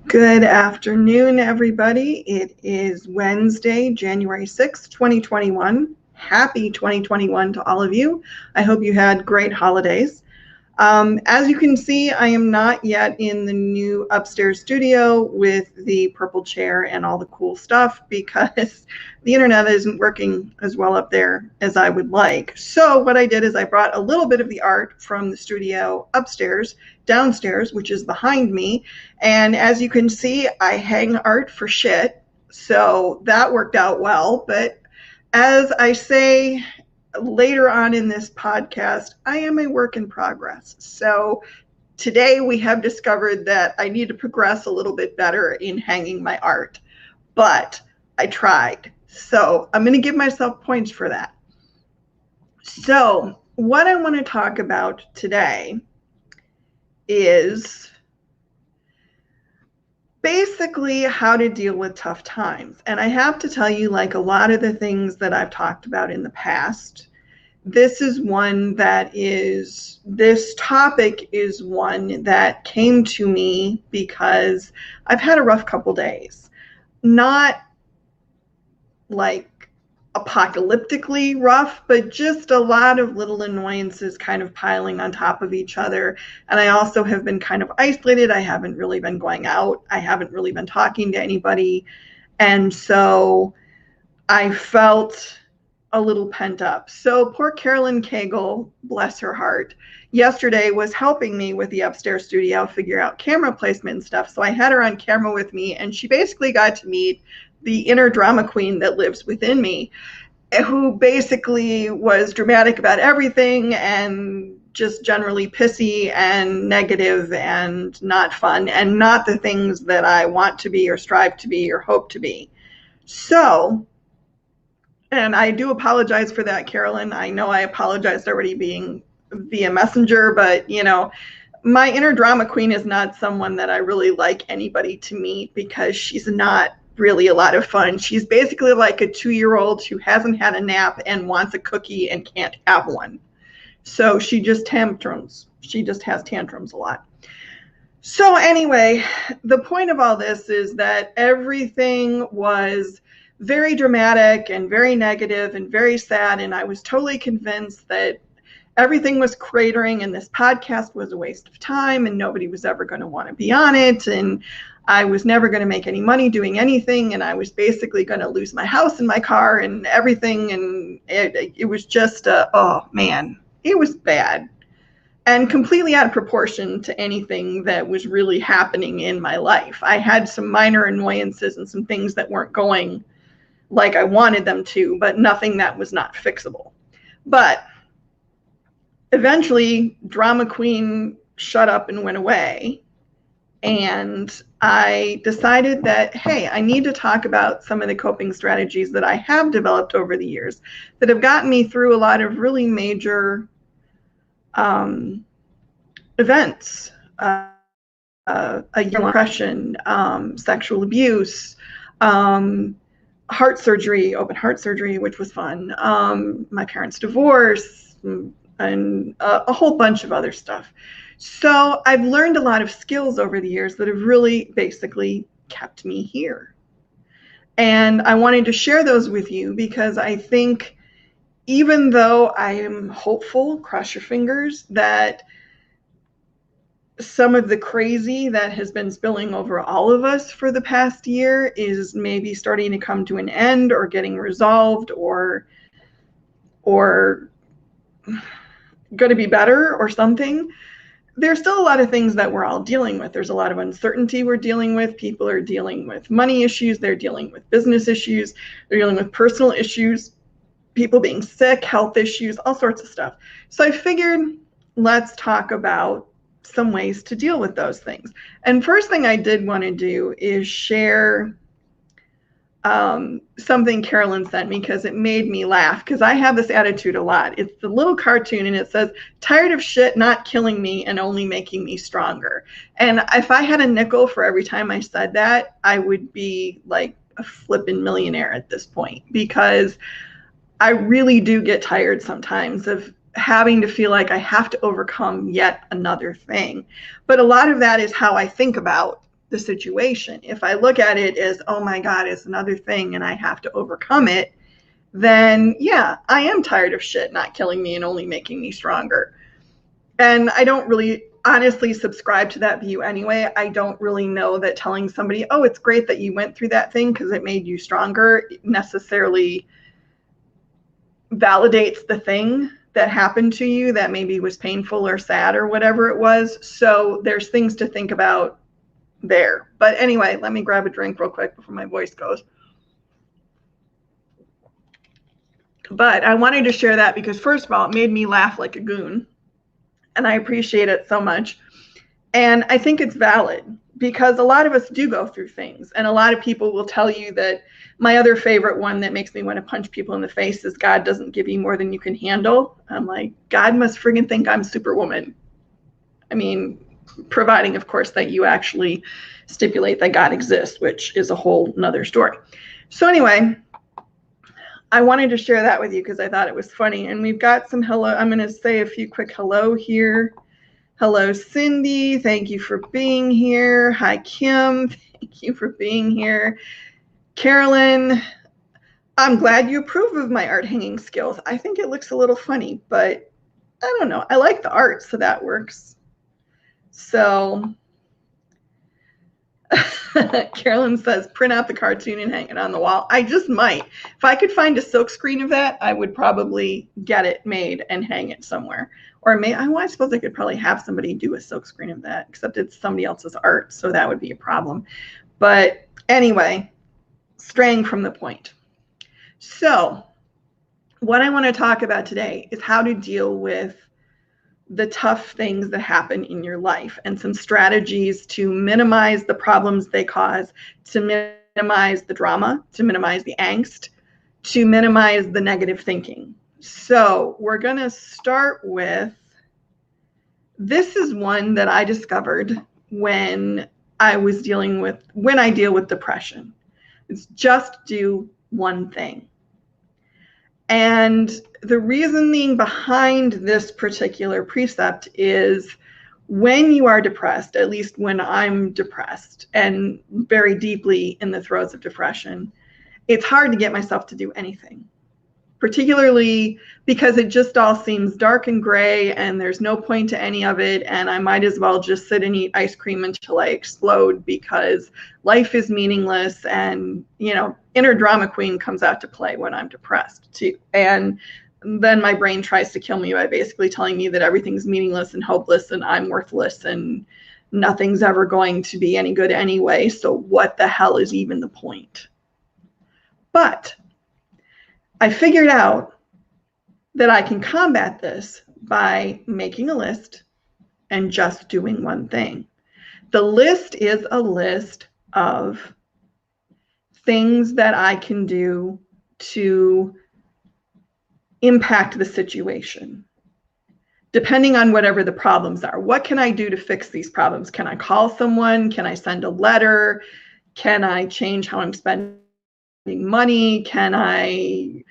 Good afternoon, everybody. It is Wednesday, January 6th, 2021. Happy 2021 to all of you. I hope you had great holidays. As you can see, I am not yet in the new upstairs studio with the purple chair and all the cool stuff because the internet isn't working as well up there as I would like. So what I did is I brought a little bit of the art from the studio upstairs, downstairs, which is behind me. And as you can see, I hang art for shit. So that worked out well. But as I say later on in this podcast, I am a work in progress. So today we have discovered that I need to progress a little bit better in hanging my art, but I tried. So I'm going to give myself points for that. So what I want to talk about today is basically how to deal with tough times. And I have to tell you, like a lot of the things that I've talked about in the past, this topic is one that came to me because I've had a rough couple days. Not like apocalyptically rough, but just a lot of little annoyances kind of piling on top of each other. And I also have been kind of isolated. I haven't really been going out. I haven't really been talking to anybody. And so I felt a little pent up. So poor Carolyn Cagle, bless her heart, yesterday was helping me with the upstairs studio figure out camera placement and stuff. So I had her on camera with me, and she basically got to meet the inner drama queen that lives within me, who basically was dramatic about everything and just generally pissy and negative and not fun and not the things that I want to be or strive to be or hope to be. So, and I do apologize for that, Carolyn. I know I apologized already being via messenger, but my inner drama queen is not someone that I really like anybody to meet because she's not really a lot of fun. She's basically like a 2-year-old who hasn't had a nap and wants a cookie and can't have one. So she just tantrums. She just has tantrums a lot. So anyway, the point of all this is that everything was very dramatic and very negative and very sad. And I was totally convinced that everything was cratering and this podcast was a waste of time and nobody was ever going to want to be on it. And I was never going to make any money doing anything. And I was basically going to lose my house and my car and everything. And it was just, oh man, it was bad and completely out of proportion to anything that was really happening in my life. I had some minor annoyances and some things that weren't going like I wanted them to, but nothing that was not fixable. But eventually, drama queen shut up and went away. And I decided that, hey, I need to talk about some of the coping strategies that I have developed over the years that have gotten me through a lot of really major events, a young depression, sexual abuse, heart surgery, open heart surgery, which was fun, my parents' divorce, and a whole bunch of other stuff. So I've learned a lot of skills over the years that have really basically kept me here. And I wanted to share those with you because I think even though I am hopeful, cross your fingers, that some of the crazy that has been spilling over all of us for the past year is maybe starting to come to an end or getting resolved or going to be better or something. There's still a lot of things that we're all dealing with. There's a lot of uncertainty we're dealing with. People are dealing with money issues. They're dealing with business issues. They're dealing with personal issues, people being sick, health issues, all sorts of stuff. So I figured let's talk about some ways to deal with those things. And first thing I did want to do is share something Carolyn sent me because it made me laugh, because I have this attitude a lot. It's the little cartoon and it says, tired of shit not killing me and only making me stronger. And if I had a nickel for every time I said that, I would be like a flippin' millionaire at this point, because I really do get tired sometimes of having to feel like I have to overcome yet another thing. But a lot of that is how I think about the situation. If I look at it as, oh my God, it's another thing and I have to overcome it, then yeah, I am tired of shit not killing me and only making me stronger. And I don't really honestly subscribe to that view anyway. I don't really know that telling somebody, oh, it's great that you went through that thing because it made you stronger, necessarily validates the thing that happened to you that maybe was painful or sad or whatever it was. So there's things to think about there. But anyway, let me grab a drink real quick before my voice goes. But I wanted to share that because, first of all, it made me laugh like a goon. And I appreciate it so much. And I think it's valid because a lot of us do go through things. And a lot of people will tell you that my other favorite one that makes me want to punch people in the face is God doesn't give you more than you can handle. I'm like, God must friggin' think I'm Superwoman. I mean, providing, of course, that you actually stipulate that God exists, which is a whole nother story. So anyway, I wanted to share that with you because I thought it was funny. And we've got some hello. I'm going to say a few quick hello here. Hello, Cindy. Thank you for being here. Hi, Kim. Thank you for being here. Carolyn, I'm glad you approve of my art hanging skills. I think it looks a little funny, but I don't know. I like the art, so that works. So Carolyn says, print out the cartoon and hang it on the wall. I just might. If I could find a silk screen of that, I would probably get it made and hang it somewhere. Or I suppose I could probably have somebody do a silk screen of that, except it's somebody else's art, so that would be a problem. But anyway, straying from the point. So what I want to talk about today is how to deal with the tough things that happen in your life and some strategies to minimize the problems they cause, to minimize the drama, to minimize the angst, to minimize the negative thinking. So we're going to start with, this is one that I discovered when I deal with depression. It's just do one thing. And the reasoning behind this particular precept is when you are depressed, at least when I'm depressed and very deeply in the throes of depression, it's hard to get myself to do anything, particularly because it just all seems dark and gray and there's no point to any of it. And I might as well just sit and eat ice cream until I explode because life is meaningless. And, inner drama queen comes out to play when I'm depressed too. And then my brain tries to kill me by basically telling me that everything's meaningless and hopeless and I'm worthless and nothing's ever going to be any good anyway. So what the hell is even the point? But I figured out that I can combat this by making a list and just doing one thing. The list is a list of things that I can do to impact the situation, depending on whatever the problems are. What can I do to fix these problems? Can I call someone? Can I send a letter? Can I change how I'm spending money? Can I,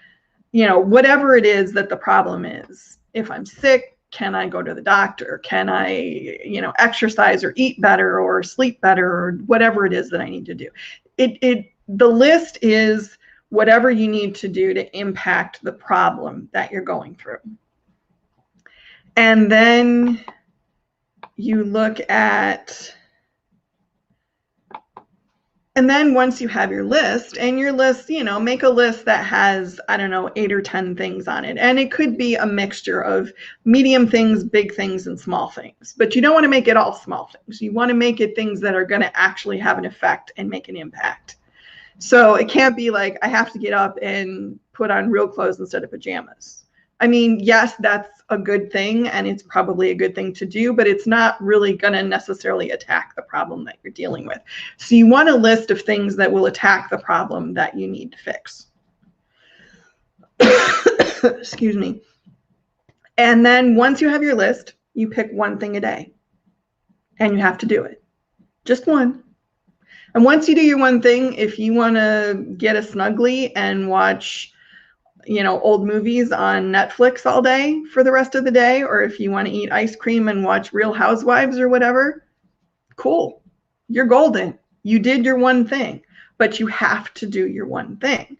whatever it is that the problem is. If I'm sick, can I go to the doctor? Can I, exercise or eat better or sleep better or whatever it is that I need to do? The list is whatever you need to do to impact the problem that you're going through. And then you look at, and then once you have your list, and your list, make a list that has, 8 or 10 things on it. And it could be a mixture of medium things, big things, and small things. But you don't want to make it all small things. You want to make it things that are going to actually have an effect and make an impact. So it can't be like, I have to get up and put on real clothes instead of pajamas. I mean, yes, that's a good thing, and it's probably a good thing to do, but it's not really going to necessarily attack the problem that you're dealing with. So you want a list of things that will attack the problem that you need to fix. Excuse me. And then once you have your list, you pick one thing a day, and you have to do it. Just one. And once you do your one thing, if you want to get a snuggly and watch, old movies on Netflix all day for the rest of the day, or if you want to eat ice cream and watch Real Housewives or whatever, cool. You're golden. You did your one thing, but you have to do your one thing.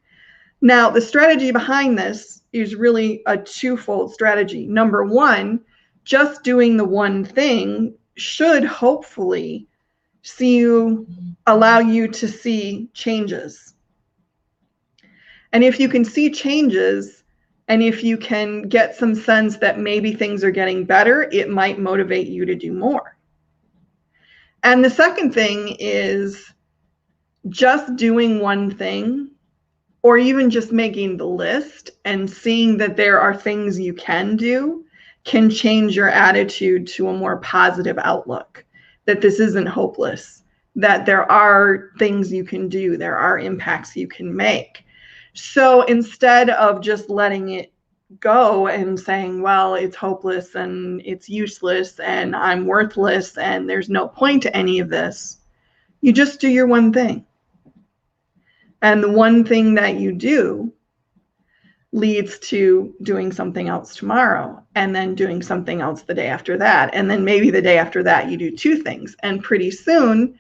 Now, the strategy behind this is really a twofold strategy. Number one, just doing the one thing should hopefully allow you to see changes. And if you can see changes, and if you can get some sense that maybe things are getting better, it might motivate you to do more. And the second thing is just doing one thing, or even just making the list and seeing that there are things you can do, can change your attitude to a more positive outlook, that this isn't hopeless, that there are things you can do, there are impacts you can make. So instead of just letting it go and saying, well, it's hopeless and it's useless and I'm worthless and there's no point to any of this, you just do your one thing. And the one thing that you do leads to doing something else tomorrow, and then doing something else the day after that. And then maybe the day after that, you do two things. And pretty soon,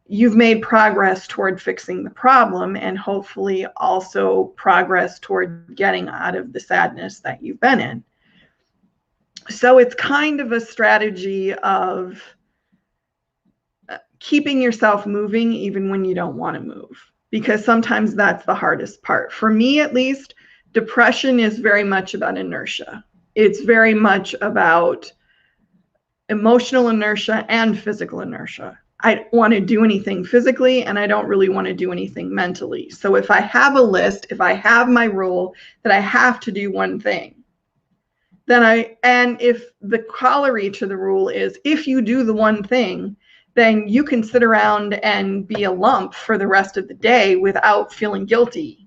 you've made progress toward fixing the problem, and hopefully also progress toward getting out of the sadness that you've been in. So it's kind of a strategy of keeping yourself moving even when you don't want to move, because sometimes that's the hardest part. For me, at least, depression is very much about inertia. It's very much about emotional inertia and physical inertia. I don't want to do anything physically, and I don't really want to do anything mentally. So if I have a list, if I have my rule that I have to do one thing, and if the corollary to the rule is if you do the one thing, then you can sit around and be a lump for the rest of the day without feeling guilty,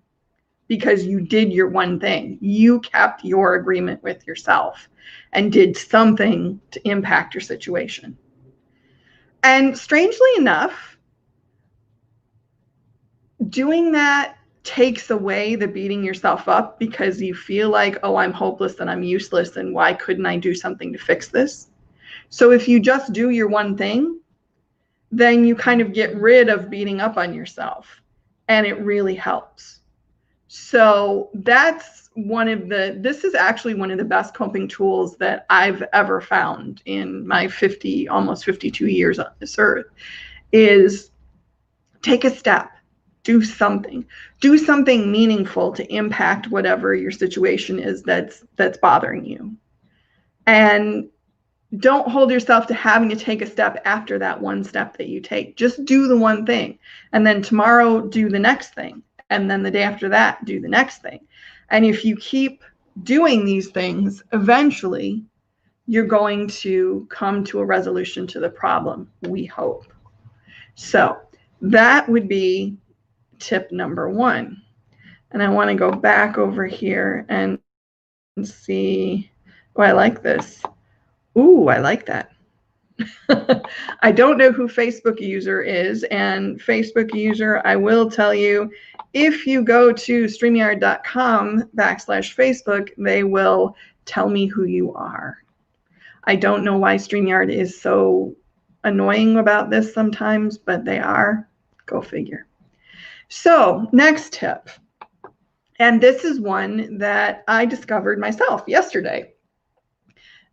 because you did your one thing. You kept your agreement with yourself and did something to impact your situation. And strangely enough, doing that takes away the beating yourself up because you feel like, oh, I'm hopeless and I'm useless and why couldn't I do something to fix this? So if you just do your one thing, then you kind of get rid of beating up on yourself, and it really helps. So this is actually one of the best coping tools that I've ever found in my almost 52 years on this earth, is take a step, do something meaningful to impact whatever your situation is that's bothering you. And don't hold yourself to having to take a step after that one step that you take. Just do the one thing. And then tomorrow, do the next thing. And then the day after that, do the next thing. And if you keep doing these things, eventually you're going to come to a resolution to the problem, we hope. So that would be tip number one. And I want to go back over here and see. Oh, I like this. Ooh, I like that. I don't know who Facebook user is, and Facebook user, I will tell you, if you go to StreamYard.com/Facebook, they will tell me who you are. I don't know why StreamYard is so annoying about this sometimes, but they are. Go figure. So next tip, and this is one that I discovered myself yesterday.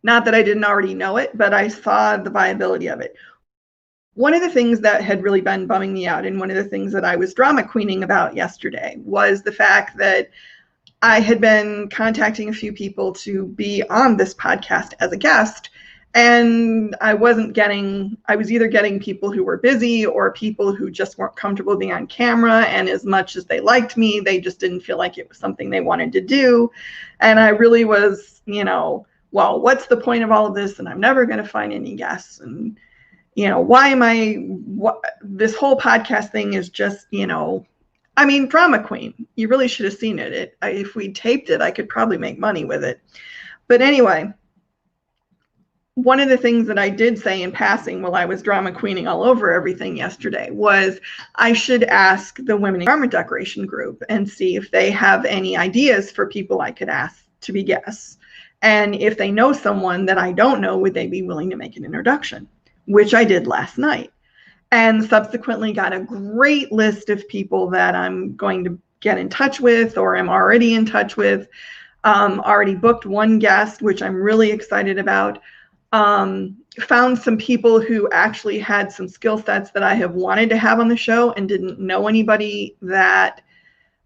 Not that I didn't already know it, but I saw the viability of it. One of the things that had really been bumming me out, and one of the things that I was drama queening about yesterday, was the fact that I had been contacting a few people to be on this podcast as a guest, and I was either getting people who were busy or people who just weren't comfortable being on camera, and as much as they liked me, they just didn't feel like it was something they wanted to do. And I really was, well, what's the point of all of this? And I'm never going to find any guests. And, this whole podcast thing is just, drama queen. You really should have seen it. If we taped it, I could probably make money with it. But anyway, one of the things that I did say in passing while I was drama queening all over everything yesterday was I should ask the Women in Garment Decoration group and see if they have any ideas for people I could ask to be guests. And if they know someone that I don't know, would they be willing to make an introduction? Which I did last night. and subsequently got a great list of people that I'm going to get in touch with or am already in touch with. Already booked one guest, which I'm really excited about. Found some people who actually had some skill sets that I have wanted to have on the show and didn't know anybody that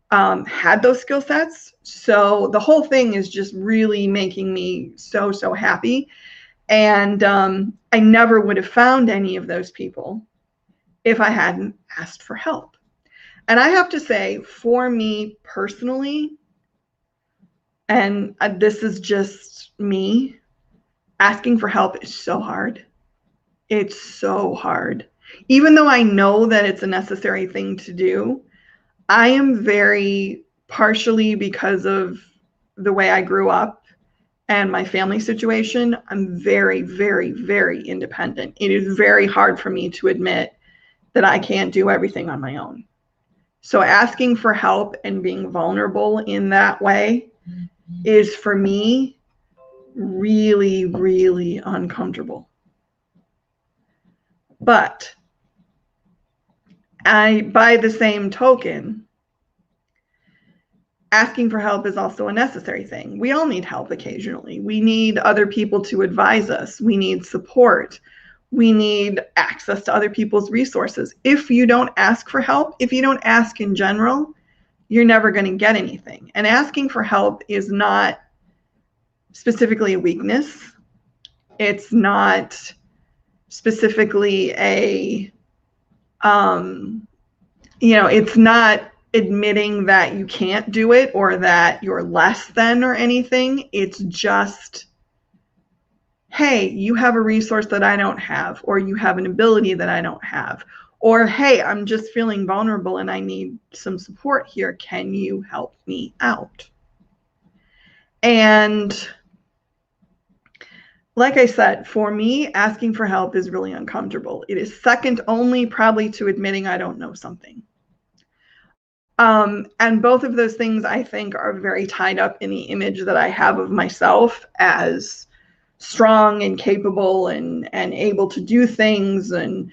had those skill sets. So the whole thing is just really making me so, so happy. And I never would have found any of those people if I hadn't asked for help. And I have to say, for me personally, and this is just me, asking for help is so hard. It's so hard. Even though I know that it's a necessary thing to do, I am very, partially because of the way I grew up and my family situation, I'm very, very, very independent. It is very hard for me to admit that I can't do everything on my own. So asking for help and being vulnerable in that way is, for me, really, really uncomfortable. But by the same token, asking for help is also a necessary thing. We all need help occasionally. We need other people to advise us. We need support. We need access to other people's resources. If you don't ask for help, if you don't ask in general, you're never going to get anything. And asking for help is not specifically a weakness. It's not specifically it's not admitting that you can't do it or that you're less than or anything. It's just, hey, you have a resource that I don't have, or you have an ability that I don't have, or hey, I'm just feeling vulnerable and I need some support here. Can you help me out? And like I said, for me, asking for help is really uncomfortable. It is second only probably to admitting I don't know something. And both of those things, I think, are very tied up in the image that I have of myself as strong and capable and able to do things. And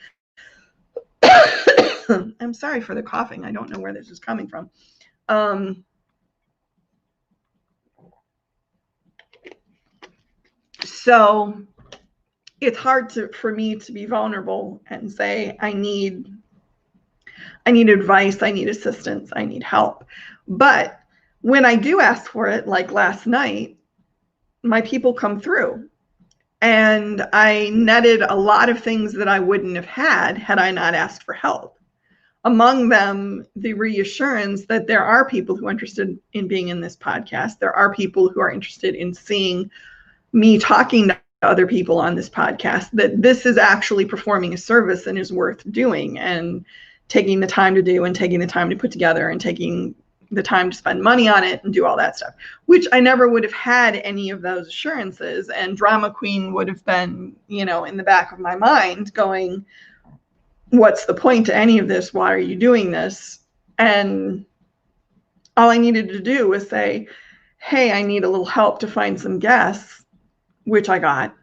I'm sorry for the coughing. I don't know where this is coming from. So it's hard for me to be vulnerable and say, I need advice, I need assistance, I need help. But when I do ask for it, like last night, my people come through. And I netted a lot of things that I wouldn't have had I not asked for help. Among them, the reassurance that there are people who are interested in being in this podcast. There are people who are interested in seeing me talking to other people on this podcast, that this is actually performing a service and is worth doing and taking the time to do and taking the time to put together and taking the time to spend money on it and do all that stuff, which I never would have had any of those assurances. And drama queen would have been, in the back of my mind going, what's the point to any of this? Why are you doing this? And all I needed to do was say, hey, I need a little help to find some guests, which I got.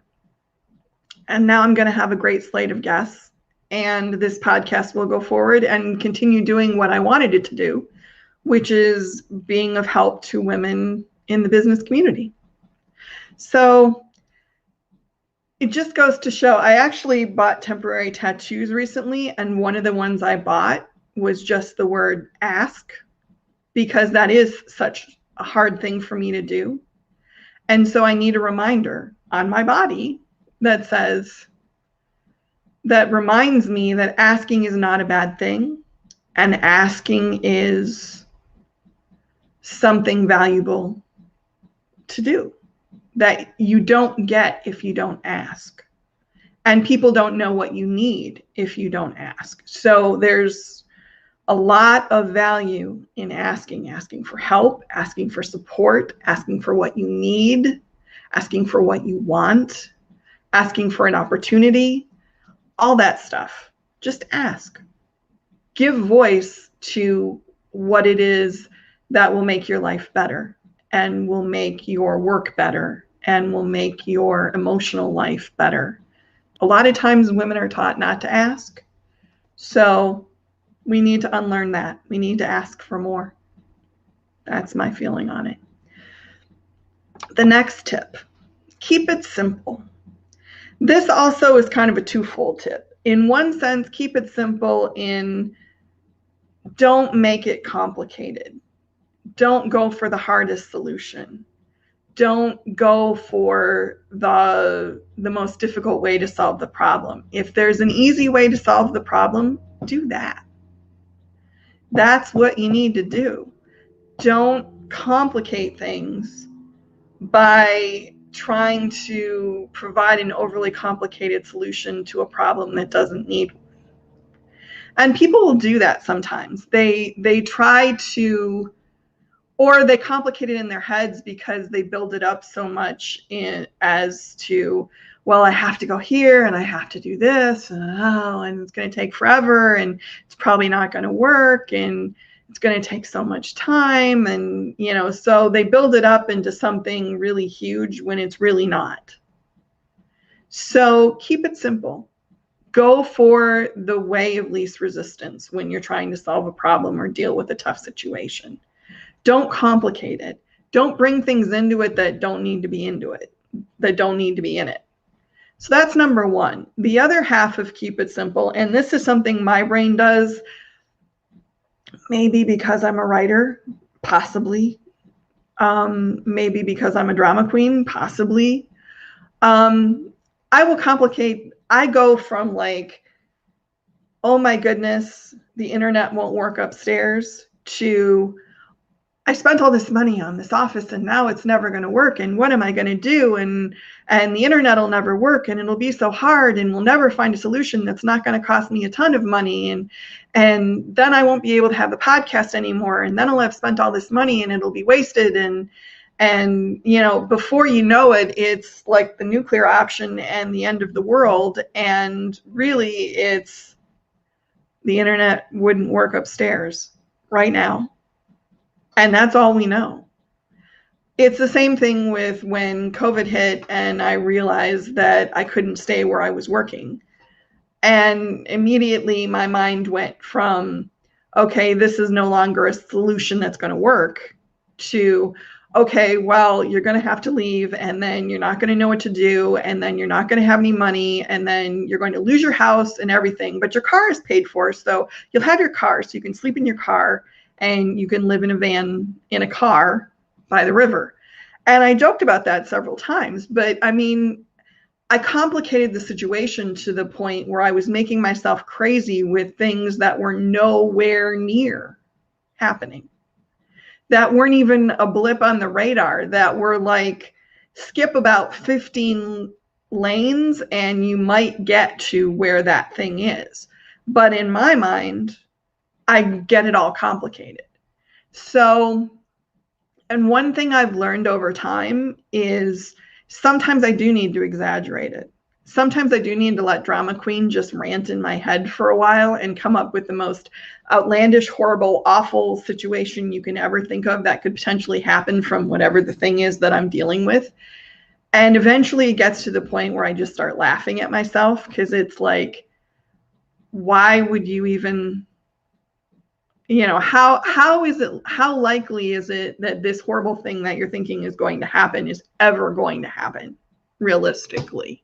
And now I'm going to have a great slate of guests. And this podcast will go forward and continue doing what I wanted it to do, which is being of help to women in the business community. So it just goes to show, I actually bought temporary tattoos recently, and one of the ones I bought was just the word ask, because that is such a hard thing for me to do. And so I need a reminder on my body that reminds me that asking is not a bad thing, and asking is something valuable to do that you don't get if you don't ask. And people don't know what you need if you don't ask. So there's a lot of value in asking for help, asking for support, asking for what you need, asking for what you want, asking for an opportunity, all that stuff. Just ask. Give voice to what it is that will make your life better and will make your work better and will make your emotional life better. A lot of times women are taught not to ask. So we need to unlearn that. We need to ask for more. That's my feeling on it. The next tip, keep it simple. This also is kind of a twofold tip. In one sense, keep it simple in don't make it complicated. Don't go for the hardest solution. Don't go for the most difficult way to solve the problem. If there's an easy way to solve the problem, do that. That's what you need to do. Don't complicate things by trying to provide an overly complicated solution to a problem that doesn't need one. And people will do that sometimes. They try to, or they complicate it in their heads because they build it up so much as to, well, I have to go here and I have to do this, and it's going to take forever and it's probably not going to work and it's going to take so much time. And, so they build it up into something really huge when it's really not. So keep it simple. Go for the way of least resistance when you're trying to solve a problem or deal with a tough situation. Don't complicate it. Don't bring things into it that don't need to be into it, that don't need to be in it. So that's number one. The other half of keep it simple, and this is something my brain does, maybe because I'm a writer, possibly. Maybe because I'm a drama queen, possibly. I will complicate. I go from like, oh my goodness, the internet won't work upstairs, to I spent all this money on this office and now it's never going to work. And what am I going to do? And the internet will never work and it'll be so hard and we'll never find a solution that's not going to cost me a ton of money. And then I won't be able to have the podcast anymore. And then I'll have spent all this money and it'll be wasted. And before you know it, it's like the nuclear option and the end of the world. And really it's the internet wouldn't work upstairs right now. And that's all we know. It's the same thing with when COVID hit and I realized that I couldn't stay where I was working. And immediately my mind went from, okay, this is no longer a solution that's going to work, to, okay, well, you're going to have to leave and then you're not going to know what to do and then you're not going to have any money and then you're going to lose your house and everything, but your car is paid for. So you'll have your car so you can sleep in your car and you can live in a van in a car by the river. And I joked about that several times, but I mean, I complicated the situation to the point where I was making myself crazy with things that were nowhere near happening, that weren't even a blip on the radar, that were like, skip about 15 lanes and you might get to where that thing is. But in my mind, I get it all complicated. So, and one thing I've learned over time is sometimes I do need to exaggerate it. Sometimes I do need to let drama queen just rant in my head for a while and come up with the most outlandish, horrible, awful situation you can ever think of that could potentially happen from whatever the thing is that I'm dealing with. And eventually it gets to the point where I just start laughing at myself, because it's like, why would you even, how likely is it that this horrible thing that you're thinking is going to happen is ever going to happen realistically?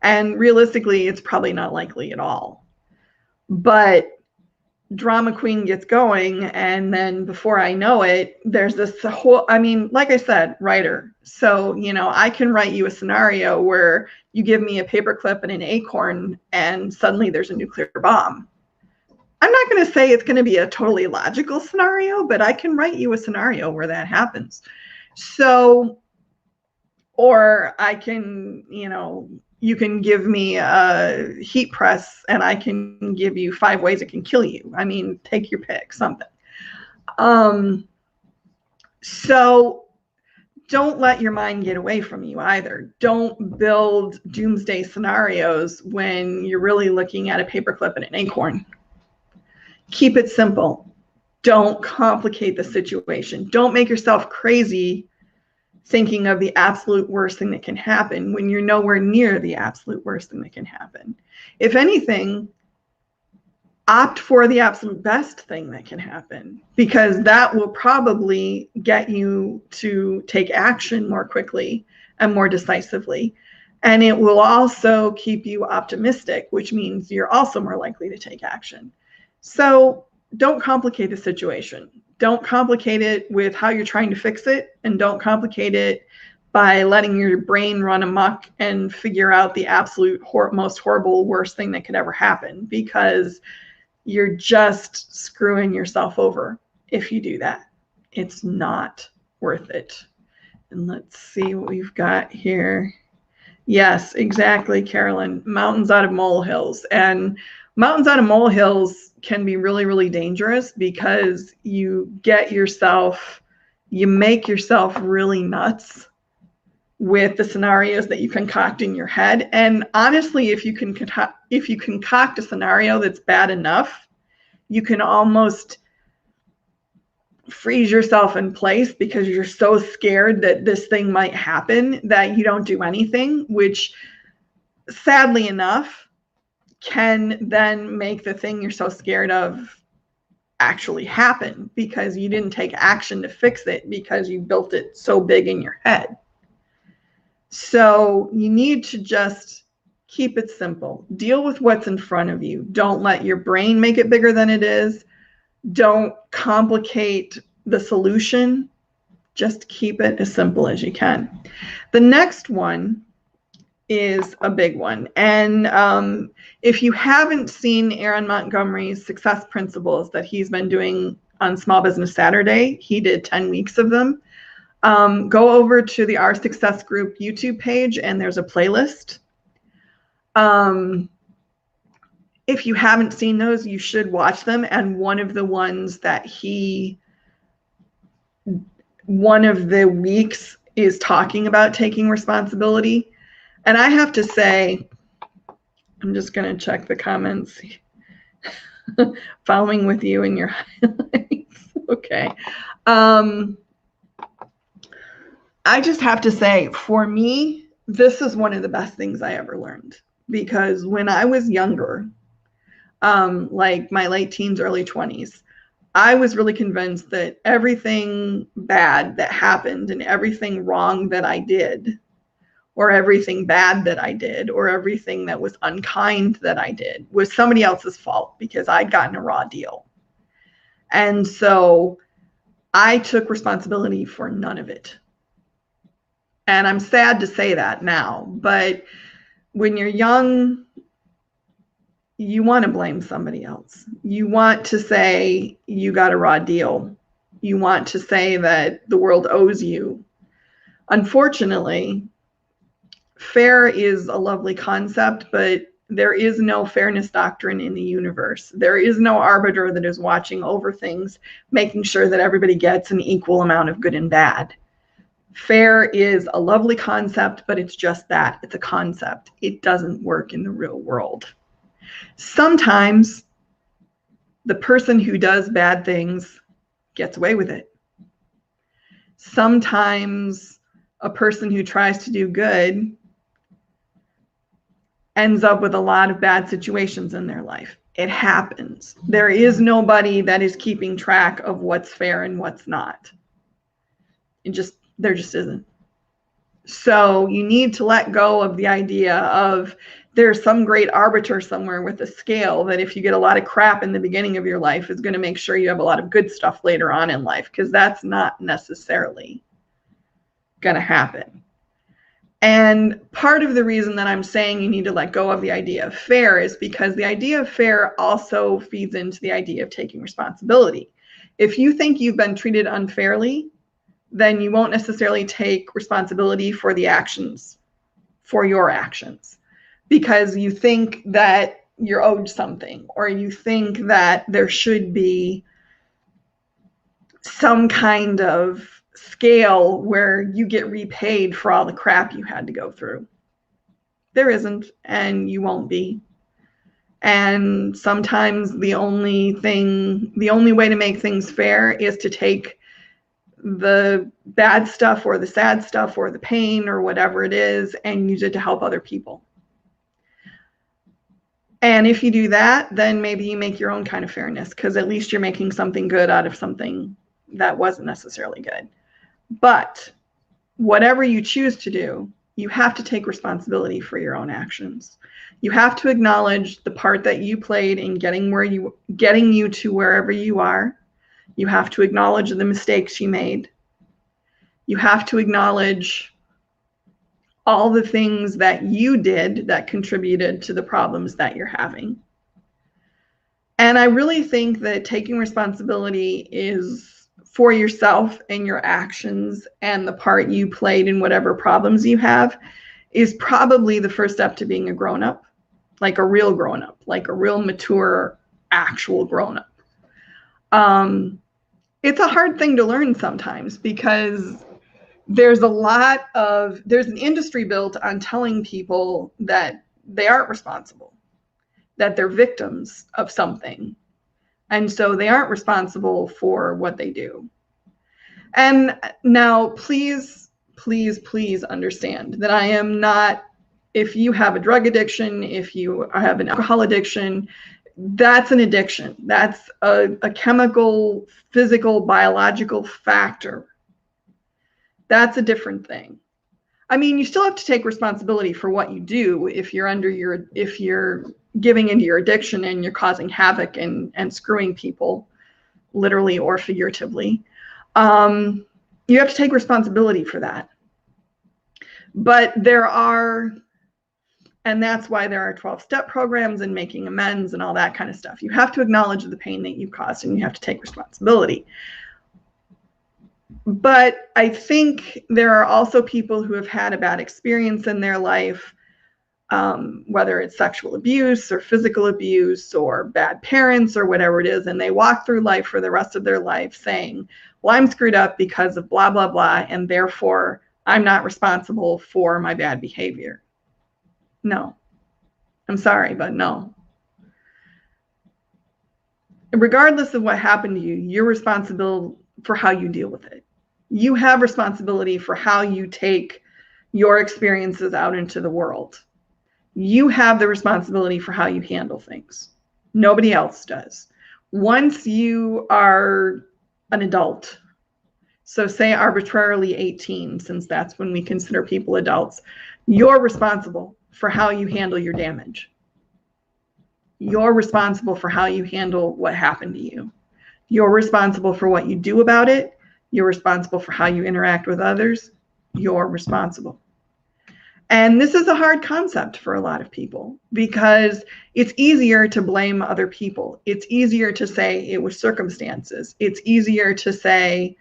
And realistically, it's probably not likely at all. But drama queen gets going, and then before I know it, there's this whole, like I said, writer. So, I can write you a scenario where you give me a paperclip and an acorn, and suddenly there's a nuclear bomb. I'm not going to say it's going to be a totally logical scenario, but I can write you a scenario where that happens. So, or I can, you can give me a heat press and I can give you 5 ways it can kill you. Take your pick, something. So don't let your mind get away from you either. Don't build doomsday scenarios when you're really looking at a paperclip and an acorn. Keep it simple. Don't complicate the situation. Don't make yourself crazy thinking of the absolute worst thing that can happen when you're nowhere near the absolute worst thing that can happen. If anything, opt for the absolute best thing that can happen, because that will probably get you to take action more quickly and more decisively. And it will also keep you optimistic, which means you're also more likely to take action. So don't complicate the situation. Don't complicate it with how you're trying to fix it, and don't complicate it by letting your brain run amok and figure out the absolute most horrible, worst thing that could ever happen, because you're just screwing yourself over if you do that. It's not worth it. And let's see what we've got here. Yes, exactly, Carolyn. Mountains out of molehills. And mountains out of molehills can be really, really dangerous, because you make yourself really nuts with the scenarios that you concoct in your head. And honestly, if you concoct a scenario that's bad enough, you can almost freeze yourself in place, because you're so scared that this thing might happen that you don't do anything, which sadly enough can then make the thing you're so scared of actually happen, because you didn't take action to fix it, because you built it so big in your head. So you need to just keep it simple. Deal with what's in front of you. Don't let your brain make it bigger than it is. Don't complicate the solution. Just keep it as simple as you can. The next one is a big one. And if you haven't seen Aaron Montgomery's success principles that he's been doing on Small Business Saturday, he did 10 weeks of them. Go over to the Our Success Group YouTube page, and there's a playlist. If you haven't seen those, you should watch them. And one of the weeks is talking about taking responsibility. And I have to say, I'm just going to check the comments. Following with you in your highlights. Okay. I just have to say, for me, this is one of the best things I ever learned, because when I was younger, like my late teens, early 20s, I was really convinced that everything bad that happened and everything wrong that I did, or everything bad that I did, or everything that was unkind that I did, was somebody else's fault, because I'd gotten a raw deal. And so I took responsibility for none of it. And I'm sad to say that now, but when you're young, you want to blame somebody else. You want to say you got a raw deal. You want to say that the world owes you. Unfortunately, fair is a lovely concept, but there is no fairness doctrine in the universe. There is no arbiter that is watching over things, making sure that everybody gets an equal amount of good and bad. Fair is a lovely concept, but it's just that. It's a concept. It doesn't work in the real world. Sometimes the person who does bad things gets away with it. Sometimes a person who tries to do good ends up with a lot of bad situations in their life. It happens. There is nobody that is keeping track of what's fair and what's not. There just isn't. So you need to let go of the idea of there's some great arbiter somewhere with a scale that if you get a lot of crap in the beginning of your life is going to make sure you have a lot of good stuff later on in life, because that's not necessarily going to happen. And part of the reason that I'm saying you need to let go of the idea of fair is because the idea of fair also feeds into the idea of taking responsibility. If you think you've been treated unfairly, then you won't necessarily take responsibility for the actions, for your actions, because you think that you're owed something, or you think that there should be some kind of scale where you get repaid for all the crap you had to go through. There isn't, and you won't be. And sometimes the only way to make things fair is to take the bad stuff or the sad stuff or the pain or whatever it is and use it to help other people. And if you do that, then maybe you make your own kind of fairness, because at least you're making something good out of something that wasn't necessarily good. But whatever you choose to do, you have to take responsibility for your own actions. You have to acknowledge the part that you played in getting you to wherever you are. You have to acknowledge the mistakes you made. You have to acknowledge all the things that you did that contributed to the problems that you're having. And I really think that taking responsibility is for yourself and your actions and the part you played in whatever problems you have is probably the first step to being a grown-up, like a real grown-up, like a real mature, actual grown-up. It's a hard thing to learn sometimes because there's an industry built on telling people that they aren't responsible, that they're victims of something. And so they aren't responsible for what they do. And now, please, please, please understand that I am not, if you have a drug addiction, if you have an alcohol addiction, that's an addiction. That's a chemical, physical, biological factor. That's a different thing. I mean, you still have to take responsibility for what you do if you're giving into your addiction and you're causing havoc and screwing people, literally or figuratively. You have to take responsibility for that. But and that's why there are 12-step programs and making amends and all that kind of stuff. You have to acknowledge the pain that you caused and you have to take responsibility. But I think there are also people who have had a bad experience in their life, whether it's sexual abuse or physical abuse or bad parents or whatever it is, and they walk through life for the rest of their life saying, well, I'm screwed up because of blah, blah, blah, and therefore I'm not responsible for my bad behavior. No. I'm sorry, but no. Regardless of what happened to you, you're responsible for how you deal with it. You have responsibility for how you take your experiences out into the world. You have the responsibility for how you handle things. Nobody else does. Once you are an adult, so say arbitrarily 18, since that's when we consider people adults, you're responsible for how you handle your damage. You're responsible for how you handle what happened to you. You're responsible for what you do about it. You're responsible for how you interact with others. You're responsible. And this is a hard concept for a lot of people because it's easier to blame other people. It's easier to say it was circumstances. It's easier to say,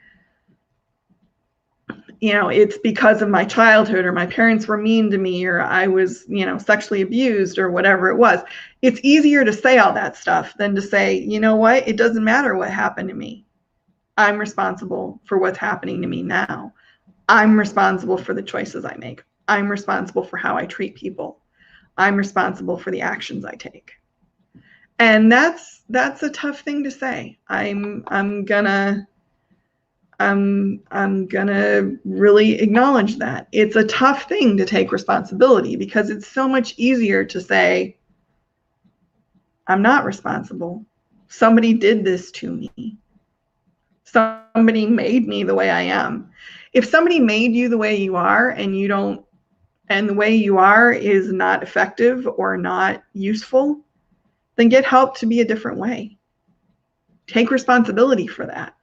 it's because of my childhood or my parents were mean to me or I was, sexually abused or whatever it was. It's easier to say all that stuff than to say, you know what? It doesn't matter what happened to me. I'm responsible for what's happening to me now. I'm responsible for the choices I make. I'm responsible for how I treat people. I'm responsible for the actions I take. And that's a tough thing to say. I'm gonna really acknowledge that. It's a tough thing to take responsibility because it's so much easier to say, I'm not responsible. Somebody did this to me. Somebody made me the way I am. If somebody made you the way you are and the way you are is not effective or not useful, then get help to be a different way. Take responsibility for that.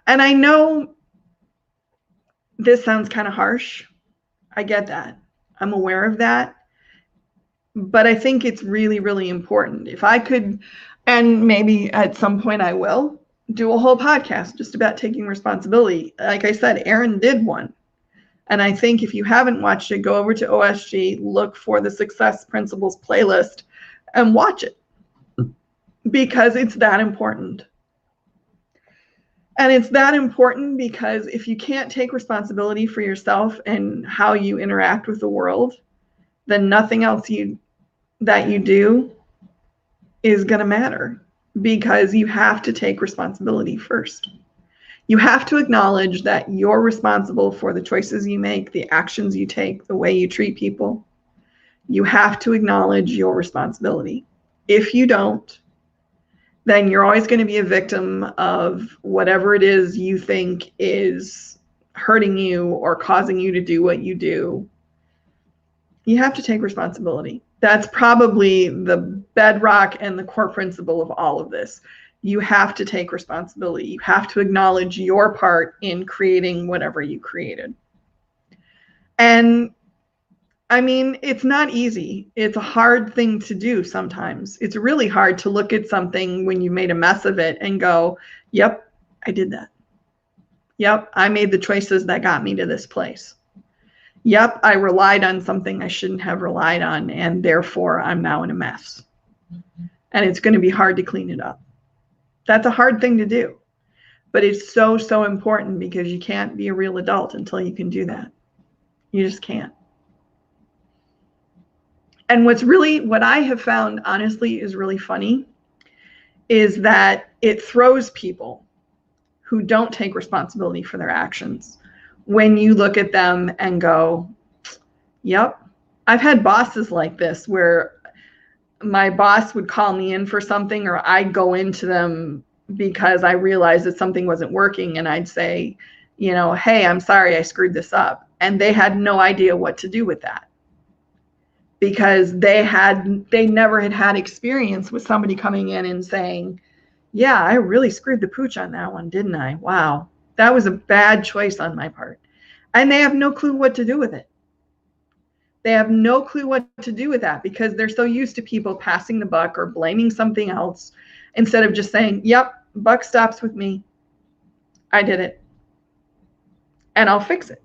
And I know this sounds kind of harsh. I get that. I'm aware of that. But I think it's really, really important. If I could, and maybe at some point I will, do a whole podcast just about taking responsibility. Like I said, Erin did one. And I think if you haven't watched it, go over to OSG, look for the Success Principles playlist and watch it because it's that important. And it's that important because if you can't take responsibility for yourself and how you interact with the world, then nothing else that you do is going to matter because you have to take responsibility first. You have to acknowledge that you're responsible for the choices you make, the actions you take, the way you treat people. You have to acknowledge your responsibility. If you don't, then you're always going to be a victim of whatever it is you think is hurting you or causing you to do what you do. You have to take responsibility. That's probably the bedrock and the core principle of all of this. You have to take responsibility. You have to acknowledge your part in creating whatever you created. And I mean, it's not easy. It's a hard thing to do sometimes. It's really hard to look at something when you made a mess of it and go, yep, I did that. Yep, I made the choices that got me to this place. Yep, I relied on something I shouldn't have relied on, and therefore I'm now in a mess. And it's going to be hard to clean it up. That's a hard thing to do. But it's so, so important because you can't be a real adult until you can do that. You just can't. And what I have found, honestly, is really funny is that it throws people who don't take responsibility for their actions when you look at them and go, yep. I've had bosses like this where my boss would call me in for something, or I'd go into them because I realized that something wasn't working, and I'd say, hey, I'm sorry I screwed this up. And they had no idea what to do with that, because they never had experience with somebody coming in and saying, yeah, I really screwed the pooch on that one, didn't I? Wow, that was a bad choice on my part. And they have no clue what to do with it. They have no clue what to do with that because they're so used to people passing the buck or blaming something else instead of just saying, yep, buck stops with me. I did it. And I'll fix it.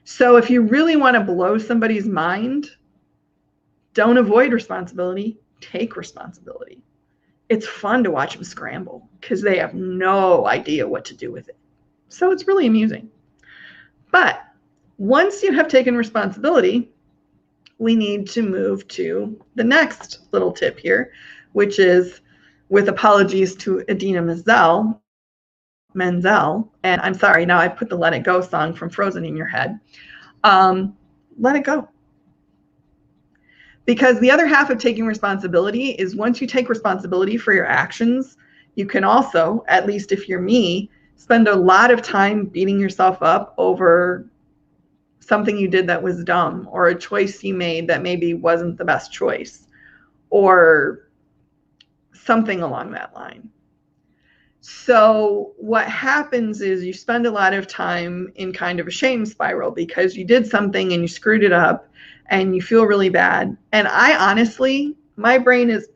So if you really want to blow somebody's mind, don't avoid responsibility, take responsibility. It's fun to watch them scramble because they have no idea what to do with it. So it's really amusing. But once you have taken responsibility, we need to move to the next little tip here, which is, with apologies to Idina Menzel, and I'm sorry, now I put the Let It Go song from Frozen in your head. Let it go. Because the other half of taking responsibility is, once you take responsibility for your actions, you can also, at least if you're me, spend a lot of time beating yourself up over something you did that was dumb, or a choice you made that maybe wasn't the best choice, or something along that line. So what happens is you spend a lot of time in kind of a shame spiral because you did something and you screwed it up and you feel really bad. And I honestly, my brain is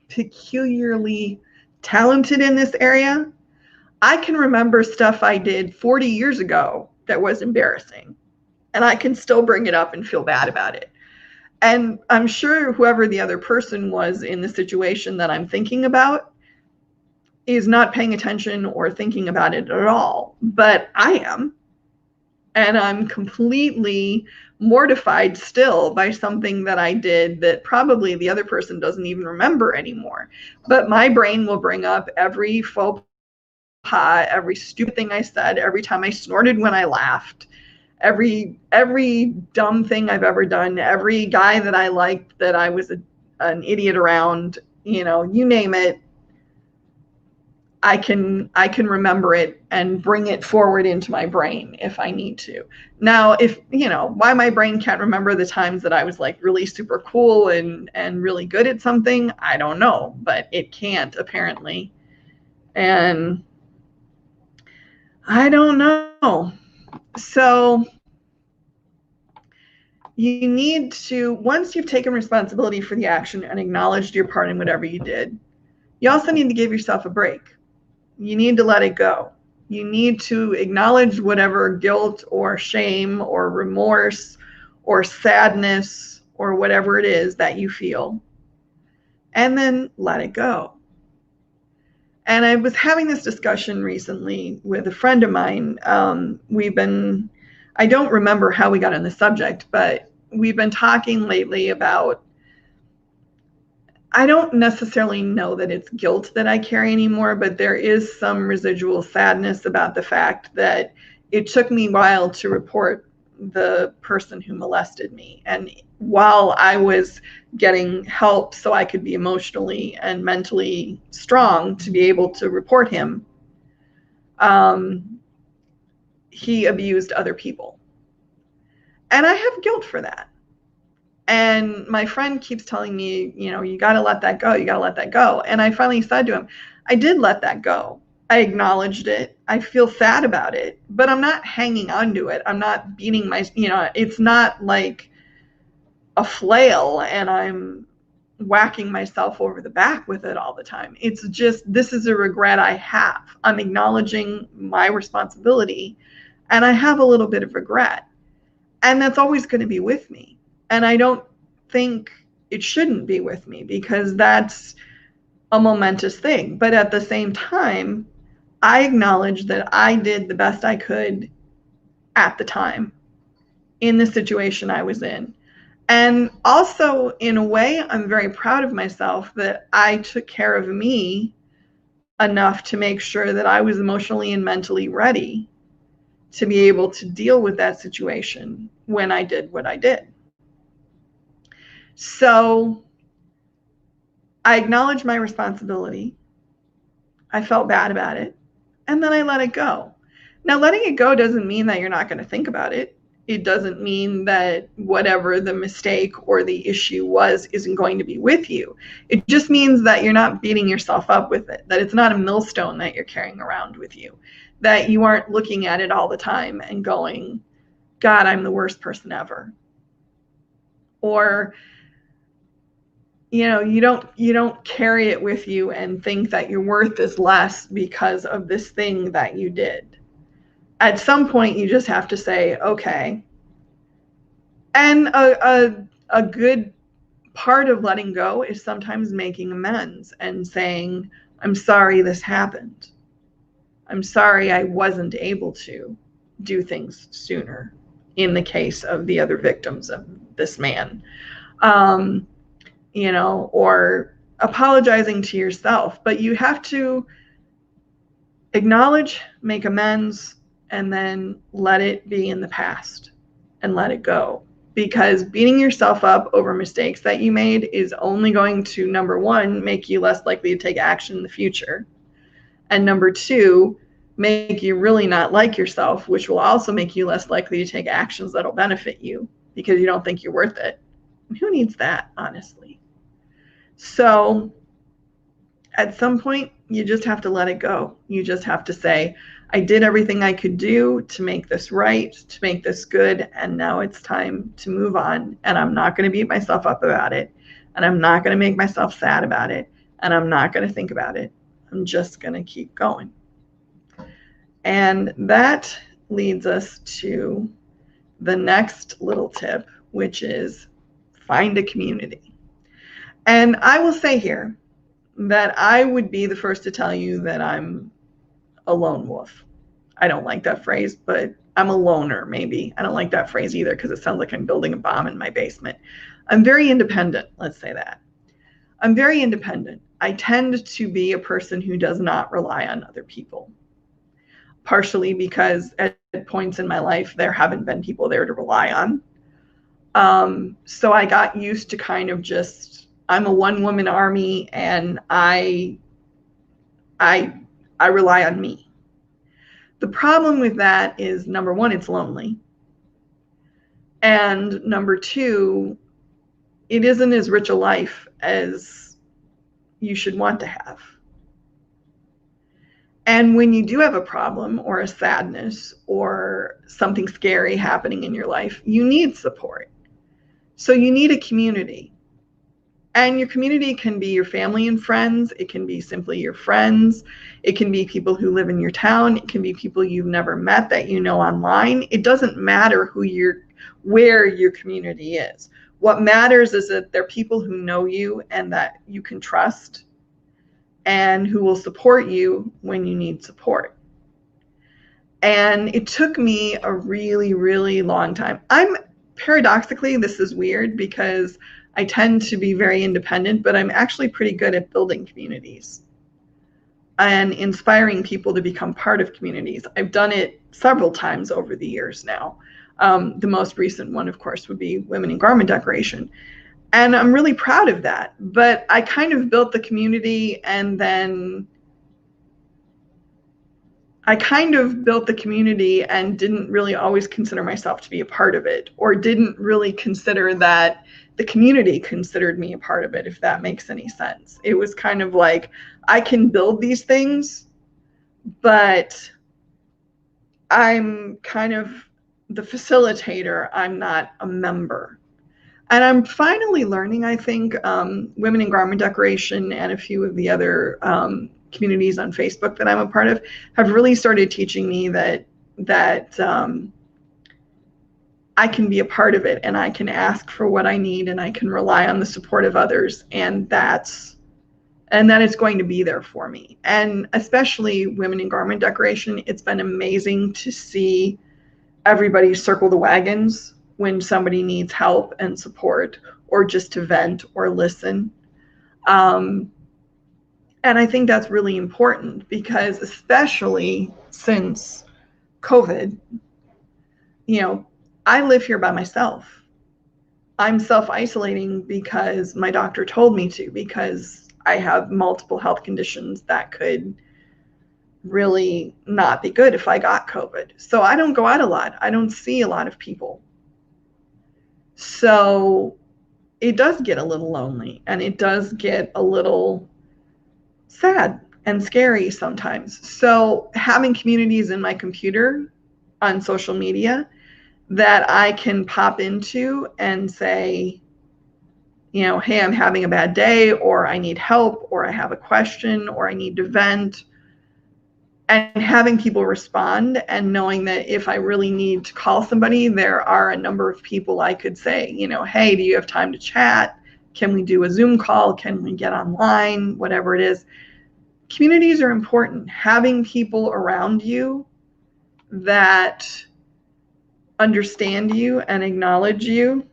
peculiarly talented in this area. I can remember stuff I did 40 years ago that was embarrassing, and I can still bring it up and feel bad about it. And I'm sure whoever the other person was in the situation that I'm thinking about is not paying attention or thinking about it at all, but I am. And I'm completely mortified still by something that I did that probably the other person doesn't even remember anymore. But my brain will bring up every faux pas, every stupid thing I said, every time I snorted when I laughed, every dumb thing I've ever done, every guy that I liked that I was an idiot around, you name it. I can remember it and bring it forward into my brain if I need to. Now, if why my brain can't remember the times that I was like really super cool and really good at something, I don't know, but it can't apparently. And I don't know. So you need to, once you've taken responsibility for the action and acknowledged your part in whatever you did, you also need to give yourself a break. You need to let it go. You need to acknowledge whatever guilt or shame or remorse or sadness or whatever it is that you feel, and then let it go. And I was having this discussion recently with a friend of mine. I don't remember how we got on the subject, but we've been talking lately about, I don't necessarily know that it's guilt that I carry anymore, but there is some residual sadness about the fact that it took me a while to report the person who molested me. And while I was getting help so I could be emotionally and mentally strong to be able to report him, he abused other people. And I have guilt for that. And my friend keeps telling me, you got to let that go. You got to let that go. And I finally said to him, I did let that go. I acknowledged it. I feel sad about it, but I'm not hanging on to it. I'm not beating it's not like a flail and I'm whacking myself over the back with it all the time. It's just, this is a regret I have. I'm acknowledging my responsibility and I have a little bit of regret. And that's always going to be with me. And I don't think it shouldn't be with me because that's a momentous thing. But at the same time, I acknowledge that I did the best I could at the time in the situation I was in. And also, in a way, I'm very proud of myself that I took care of me enough to make sure that I was emotionally and mentally ready to be able to deal with that situation when I did what I did. So I acknowledged my responsibility. I felt bad about it. And then I let it go. Now, letting it go doesn't mean that you're not going to think about it. It doesn't mean that whatever the mistake or the issue was isn't going to be with you. It just means that you're not beating yourself up with it, that it's not a millstone that you're carrying around with you, that you aren't looking at it all the time and going, God, I'm the worst person ever. Or, you don't carry it with you and think that your worth is less because of this thing that you did. At some point, you just have to say, okay. And a good part of letting go is sometimes making amends and saying, I'm sorry this happened. I'm sorry I wasn't able to do things sooner in the case of the other victims of this man. Or apologizing to yourself. But you have to acknowledge, make amends, and then let it be in the past and let it go. Because beating yourself up over mistakes that you made is only going to, number one, make you less likely to take action in the future. And number two, make you really not like yourself, which will also make you less likely to take actions that'll benefit you because you don't think you're worth it. And who needs that, honestly? So at some point, you just have to let it go. You just have to say, I did everything I could do to make this right, to make this good, and now it's time to move on. And I'm not going to beat myself up about it, and I'm not going to make myself sad about it, and I'm not going to think about it. I'm just going to keep going. And that leads us to the next little tip, which is find a community. And I will say here that I would be the first to tell you that I'm a lone wolf. I don't like that phrase, but I'm a loner, maybe. I don't like that phrase either because it sounds like I'm building a bomb in my basement. I'm very independent, let's say that. I'm very independent. I tend to be a person who does not rely on other people, partially because at points in my life, there haven't been people there to rely on. So I got used to kind of just, I'm a one-woman army and I rely on me. The problem with that is, number one, it's lonely. And number two, it isn't as rich a life as you should want to have. And when you do have a problem or a sadness or something scary happening in your life, you need support. So you need a community. And your community can be your family and friends. It can be simply your friends. It can be people who live in your town. It can be people you've never met that you know online. It doesn't matter where your community is. What matters is that they're people who know you and that you can trust and who will support you when you need support. And it took me a really, really long time. Paradoxically, this is weird because I tend to be very independent, but I'm actually pretty good at building communities and inspiring people to become part of communities. I've done it several times over the years now. The most recent one, of course, would be women in garment decoration. And I'm really proud of that. But I kind of built the community, and then I kind of built the community and didn't really always consider myself to be a part of it, or didn't really consider that the community considered me a part of it, if that makes any sense. It was kind of like, I can build these things, but I'm kind of the facilitator. I'm not a member. And I'm finally learning, I think, Women in Garment Decoration and a few of the other communities on Facebook that I'm a part of have really started teaching me that I can be a part of it, and I can ask for what I need, and I can rely on the support of others, and that it's going to be there for me. And especially Women in Garment Decoration, it's been amazing to see everybody circle the wagons when somebody needs help and support, or just to vent or listen. And I think that's really important, because especially since COVID, I live here by myself. I'm self-isolating because my doctor told me to, because I have multiple health conditions that could really not be good if I got COVID. So I don't go out a lot. I don't see a lot of people. So it does get a little lonely, and it does get a little sad and scary sometimes. So having communities in my computer on social media that I can pop into and say, hey, I'm having a bad day, or I need help, or I have a question, or I need to vent, and having people respond, and knowing that if I really need to call somebody, there are a number of people I could say, hey, do you have time to chat? Can we do a Zoom call? Can we get online? Whatever it is. Communities are important. Having people around you that understand you and acknowledge you.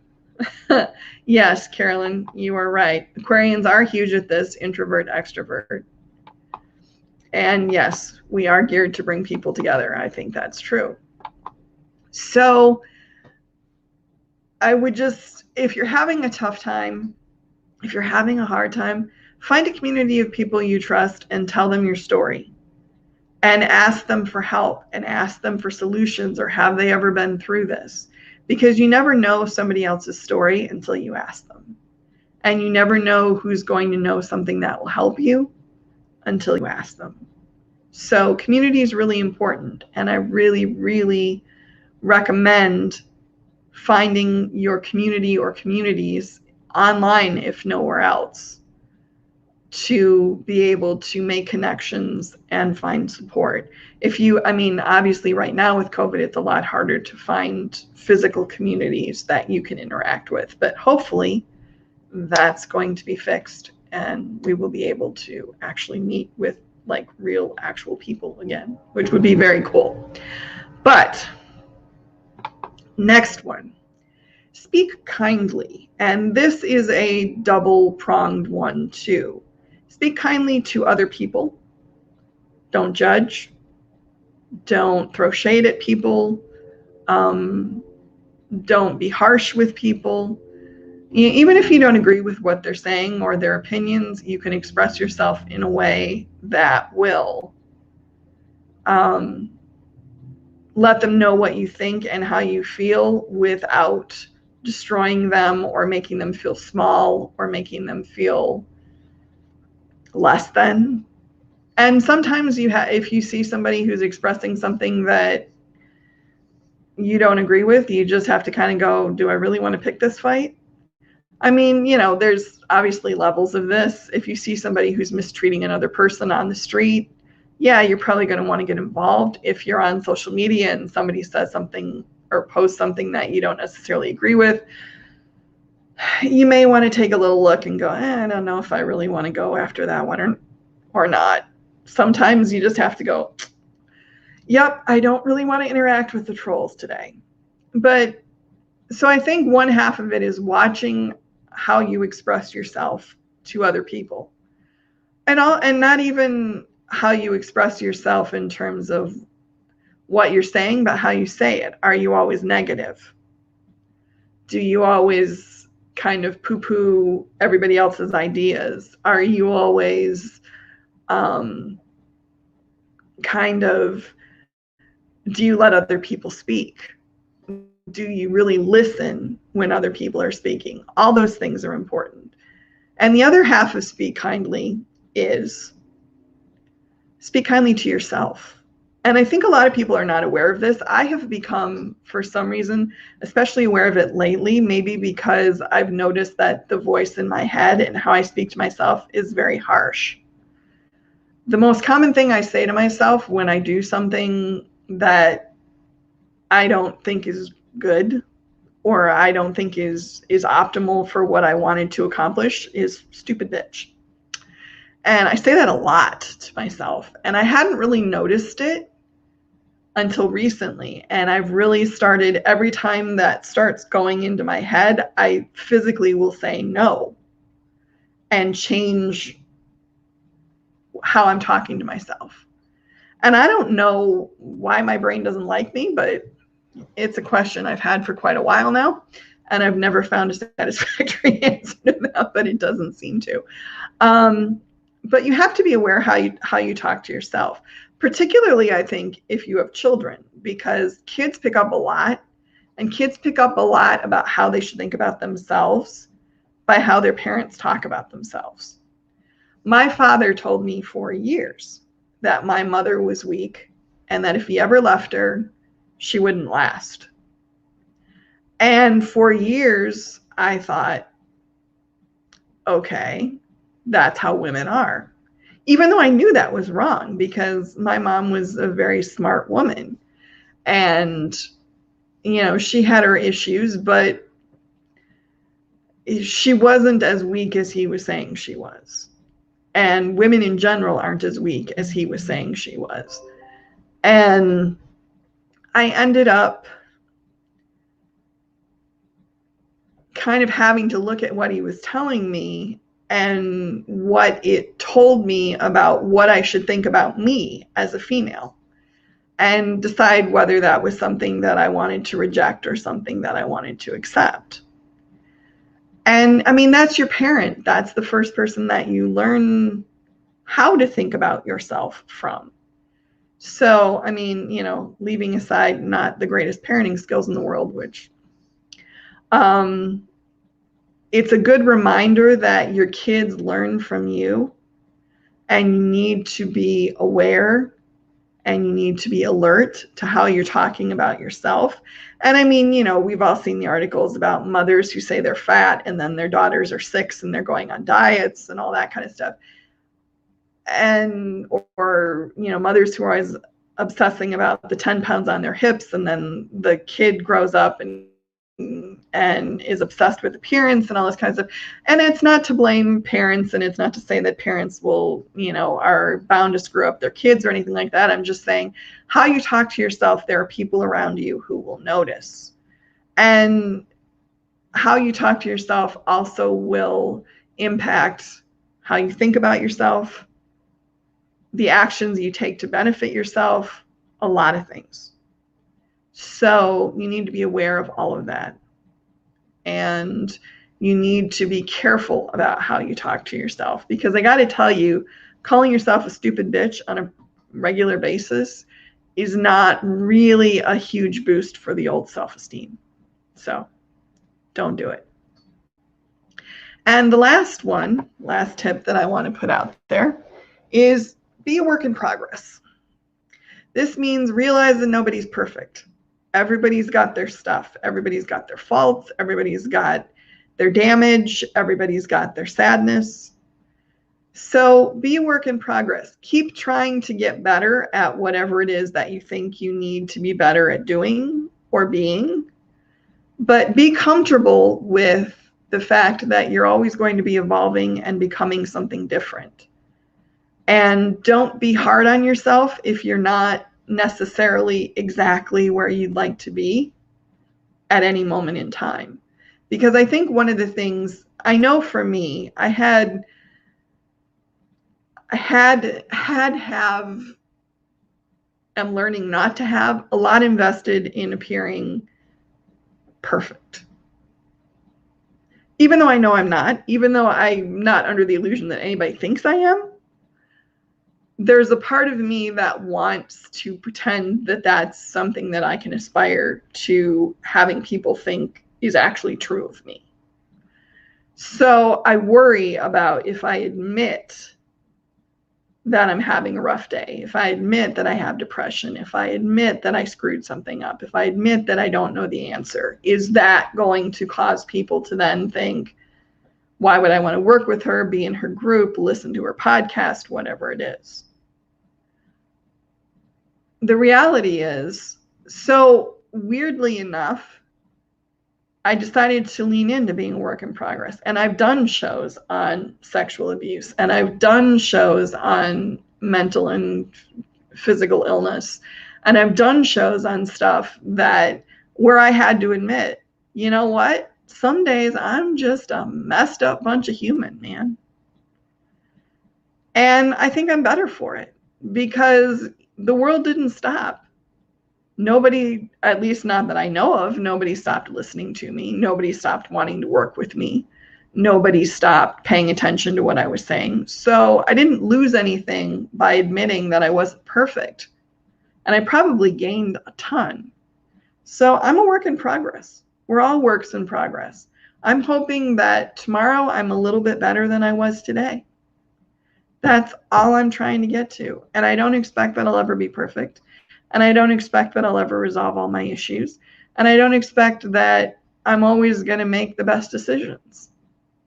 Yes, Carolyn, you are right. Aquarians are huge at this, introvert, extrovert. And yes, we are geared to bring people together. I think that's true. So I would just, if you're having a tough time, if you're having a hard time, find a community of people you trust and tell them your story, and ask them for help, and ask them for solutions, or have they ever been through this? Because you never know somebody else's story until you ask them. And you never know who's going to know something that will help you until you ask them. So community is really important. And I really, really recommend finding your community or communities online, if nowhere else, to be able to make connections and find support. Obviously right now with COVID, it's a lot harder to find physical communities that you can interact with, but hopefully that's going to be fixed, and we will be able to actually meet with real actual people again, which would be very cool. But next one, speak kindly. And this is a double-pronged one too. Speak kindly to other people. Don't judge. Don't throw shade at people. Don't be harsh with people. Even if you don't agree with what they're saying or their opinions, you can express yourself in a way that will let them know what you think and how you feel, without destroying them or making them feel small or making them feel less than. And sometimes if you see somebody who's expressing something that you don't agree with, you just have to kind of go, do I really want to pick this fight? There's obviously levels of this. If you see somebody who's mistreating another person on the street, yeah, you're probably going to want to get involved. If you're on social media and somebody says something or posts something that you don't necessarily agree with, you may want to take a little look and go, I don't know if I really want to go after that one or not. Sometimes you just have to go, yep, I don't really want to interact with the trolls today. But so I think one half of it is watching how you express yourself to other people, and not even how you express yourself in terms of what you're saying, but how you say it. Are you always negative? Do you always kind of poo-poo everybody else's ideas? Are you always kind of, do you let other people speak? Do you really listen when other people are speaking? All those things are important. And the other half of speak kindly is speak kindly to yourself. And I think a lot of people are not aware of this. I have become, for some reason, especially aware of it lately, maybe because I've noticed that the voice in my head and how I speak to myself is very harsh. The most common thing I say to myself when I do something that I don't think is good or I don't think is optimal for what I wanted to accomplish is stupid bitch. And I say that a lot to myself. And I hadn't really noticed it until recently. And I've really started, every time that starts going into my head, I physically will say no and change how I'm talking to myself. And I don't know why my brain doesn't like me, but it's a question I've had for quite a while now. And I've never found a satisfactory answer to that, but it doesn't seem to. But you have to be aware how you talk to yourself, particularly, I think, if you have children, because kids pick up a lot, and kids pick up a lot about how they should think about themselves by how their parents talk about themselves. My father told me for years that my mother was weak and that if he ever left her, she wouldn't last. And for years, I thought, okay, that's how women are. Even though I knew that was wrong because my mom was a very smart woman. And, you know, she had her issues, but she wasn't as weak as he was saying she was. And women in general aren't as weak as he was saying she was. And I ended up kind of having to look at what he was telling me and what it told me about what I should think about me as a female and decide whether that was something that I wanted to reject or something that I wanted to accept. And I mean, that's your parent. That's the first person that you learn how to think about yourself from. So, I mean, you know, leaving aside not the greatest parenting skills in the world, which it's a good reminder that your kids learn from you and you need to be aware and you need to be alert to how you're talking about yourself. And I mean, you know, we've all seen the articles about mothers who say they're fat and then their daughters are 6 and they're going on diets and all that kind of stuff. And, or, you know, mothers who are always obsessing about the 10 pounds on their hips and then the kid grows up and is obsessed with appearance and all this kind of stuff. And it's not to blame parents, and it's not to say that parents will, you know, are bound to screw up their kids or anything like that. I'm just saying how you talk to yourself, there are people around you who will notice. And how you talk to yourself also will impact how you think about yourself, the actions you take to benefit yourself, a lot of things. So you need to be aware of all of that. And you need to be careful about how you talk to yourself, because I got to tell you, calling yourself a stupid bitch on a regular basis is not really a huge boost for the old self-esteem. So don't do it. And the last tip that I want to put out there is be a work in progress. This means realize that nobody's perfect. Everybody's got their stuff. Everybody's got their faults. Everybody's got their damage. Everybody's got their sadness. So be a work in progress. Keep trying to get better at whatever it is that you think you need to be better at doing or being. But be comfortable with the fact that you're always going to be evolving and becoming something different. And don't be hard on yourself if you're not necessarily exactly where you'd like to be at any moment in time. Because I think one of the things, I know for me, I had have am learning not to have a lot invested in appearing perfect. Even though I know I'm not, even though I'm not under the illusion that anybody thinks I am, there's a part of me that wants to pretend that that's something that I can aspire to having people think is actually true of me. So I worry about if I admit that I'm having a rough day, if I admit that I have depression, if I admit that I screwed something up, if I admit that I don't know the answer, is that going to cause people to then think, why would I want to work with her, be in her group, listen to her podcast, whatever it is? The reality is, so weirdly enough, I decided to lean into being a work in progress. And I've done shows on sexual abuse, and I've done shows on mental and physical illness. And I've done shows on stuff that where I had to admit, you know what? Some days I'm just a messed up bunch of human, man. And I think I'm better for it because the world didn't stop. Nobody, at least not that I know of, nobody stopped listening to me. Nobody stopped wanting to work with me. Nobody stopped paying attention to what I was saying. So I didn't lose anything by admitting that I wasn't perfect. And I probably gained a ton. So I'm a work in progress. We're all works in progress. I'm hoping that tomorrow I'm a little bit better than I was today. That's all I'm trying to get to. And I don't expect that I'll ever be perfect. And I don't expect that I'll ever resolve all my issues. And I don't expect that I'm always going to make the best decisions.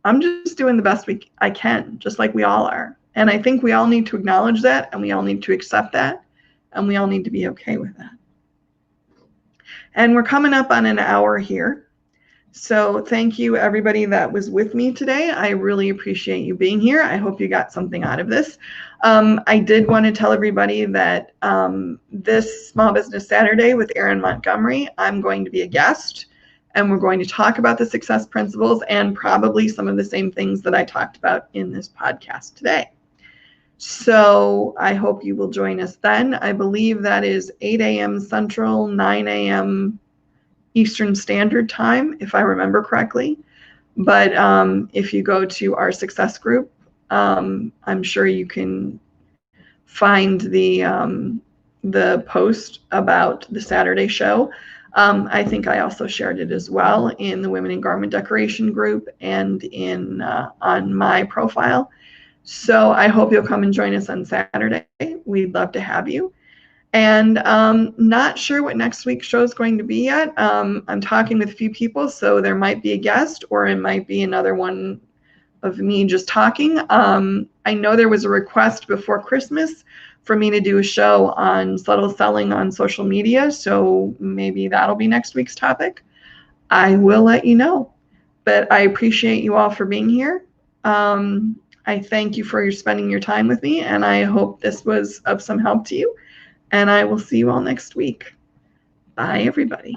I'm just doing the best I can, just like we all are. And I think we all need to acknowledge that, and we all need to accept that, and we all need to be okay with that. And we're coming up on an hour here. So thank you, everybody that was with me today. I really appreciate you being here. I hope you got something out of this. I did want to tell everybody that this Small Business Saturday with Erin Montgomery, I'm going to be a guest, and we're going to talk about the success principles and probably some of the same things that I talked about in this podcast today. So I hope you will join us then. I believe that is 8 a.m. Central, 9 a.m. Eastern Standard Time, if I remember correctly. But if you go to our success group, I'm sure you can find the post about the Saturday show. I think I also shared it as well in the Women in Garment Decoration group and in on my profile. So I hope you'll come and join us on Saturday. We'd love to have you. And not sure what next week's show is going to be yet. I'm talking with a few people, so there might be a guest, or it might be another one of me just talking. I know there was a request before Christmas for me to do a show on subtle selling on social media, so maybe that'll be next week's topic. I will let you know. But I appreciate you all for being here. I thank you for spending your time with me, and I hope this was of some help to you. And I will see you all next week. Bye, everybody.